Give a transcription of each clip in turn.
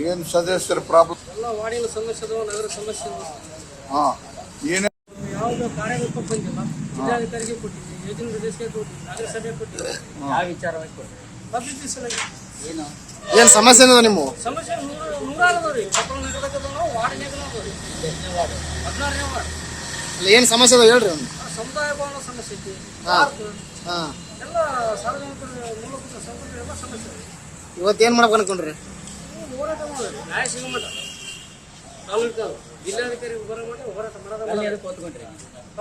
ಏನು ಸದಸ್ಯರ ಪ್ರಾಬ್ಲಮ್? ಎಲ್ಲ ವಾರ್ಡಿನ ಸಮಸ್ಯೆ ಅದಾವ, ನಗರ ಸಮಸ್ಯೆ ಅದಾವ. ಏನು ಯಾವುದು ಕಾರ್ಯರೂಪ ಬಂದಿಲ್ಲ. ಜಿಲ್ಲಾಧಿಕಾರಿಗೆ ಕೊಟ್ಟಿದ್ವಿ, ಯೋಜನೆ ನಿರ್ದೇಶಕ ಕೊಟ್ಟಿದ್ವಿ, ನಗರಸಭೆ ಕೊಟ್ಟಿದ್ವಿ. ಯಾವ ವಿಚಾರವಾಗಿ ಕೊಟ್ಟಿದ್ವಿ? ಅಭಿವೃದ್ಧಿ ಸಲುವಾಗಿ. ಏನು ಸಮಸ್ಯೆ ಅದ ನಿಮ್ಮ? ಸಮಸ್ಯೆ ನೂರಾರು ಅದಾವ ರೀ. ಕೊಪ್ಪಳ ನಗರದಾಗ ನಾವು ವಾರ್ಡ್ನಾಗ ಅದಾವ ರೀ. 16ನೇ ವಾರ್ಡ್. ಏನು ಸಮಸ್ಯೆ ಅದಾವ ಹೇಳ್ರಿ ಒಂದು. ಸಮುದಾಯ ಭವನ ಸಮಸ್ಯೆ ಐತಿ. ಎಲ್ಲ ಸಾರ್ವಜನಿಕರ ಮೂಲಭೂತ ಸೌಕರ್ಯ ಎಲ್ಲ ಸಮಸ್ಯೆ ಇದೆ. ಇವತ್ತೇನು ಮಾಡ್ಬೇಕು ಅನ್ಕೊಂಡ್ರಿ? ಹೋರಾಟ ಮಾಡೋದು, ನ್ಯಾಯ ಸಿಗೋ ಮಟ್ಟ ತಾಲೂಕು ಜಿಲ್ಲಾಧಿಕಾರಿ ಬರೋ ಮಟ್ಟ ಹೋರಾಟ ಮಾಡೋದು.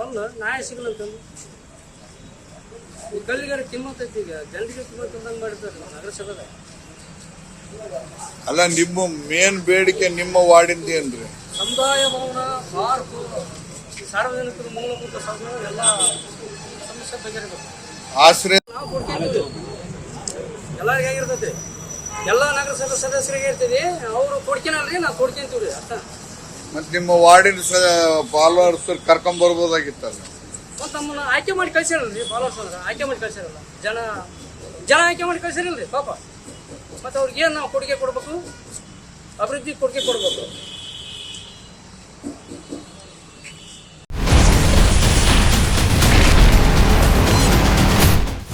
ಅಲ್ಲ ನ್ಯಾಯ ಸಿಗಲಂತಂದು ಈ ಕಲ್ಲಿಗಾರ ಕಿಮ್ಮತ್ತೈತಿ. ಈಗ ಜನರಿಗೆ ಕಿಮ್ಮತ್ತು ಅಂದಂಗೆ ಮಾಡಿರ್ತಾರೆ ನಗರಸಭೆದಾಗ. ಅಲ್ಲ, ನಿಮ್ಮ ಮೇನ್ ಬೇಡಿಕೆ ನಿಮ್ಮ ವಾರ್ಡಿಂದ ಏನ್ರಿ? ಸಮುದಾಯ ಭವನ, ಪಾರ್ಕು, ಸಾರ್ವಜನಿಕರ ಮೂಲಭೂತ ಸೌಕರ್ಯ ಎಲ್ಲ ಸಮಸ್ಯೆ ಬಗೆಹರಿಬೇಕು. ಆಶ್ರಯ ನಾವು ಕೊಡ್ತೀವಿ, ಎಲ್ಲರಿಗೆ ಆಗಿರ್ತೈತಿ. ಎಲ್ಲ ನಗರಸಭೆ ಸದಸ್ಯರಿಗೆ ಇರ್ತೀವಿ. ಅವರು ಕೊಡ್ತೀನಲ್ರಿ, ನಾವು ಕೊಡ್ತೀವಿ ಅರ್ಥ. ಮತ್ತೆ ನಿಮ್ಮ ವಾರ್ಡಿನ ಫಾಲೋವರ್ಸ್ ಕರ್ಕೊಂಡ್ಬರ್ಬೋದಾಗಿತ್ತಲ್ಲ. ಮತ್ತು ನಮ್ಮನ್ನ ಆಯ್ಕೆ ಮಾಡಿ ಕಳ್ಸಿರಲ್ರಿ. ಫಾಲೋವರ್ಸ್ ಅಂದ್ರೆ ಆಯ್ಕೆ ಮಾಡಿ ಕಳ್ಸಿರಲ್ಲ. ಜನ ಆಯ್ಕೆ ಮಾಡಿ ಕಳ್ಸಿರಲ್ರಿ ಪಾಪ. ಮತ್ತು ಅವ್ರಿಗೆ ಏನು ನಾವು ಕೊಡುಗೆ ಕೊಡ್ಬೇಕು? ಅಭಿವೃದ್ಧಿ ಕೊಡುಗೆ ಕೊಡ್ಬೇಕು.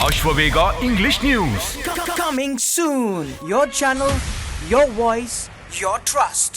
Ashwavega English News. Coming soon. Your channel, your voice, your trust.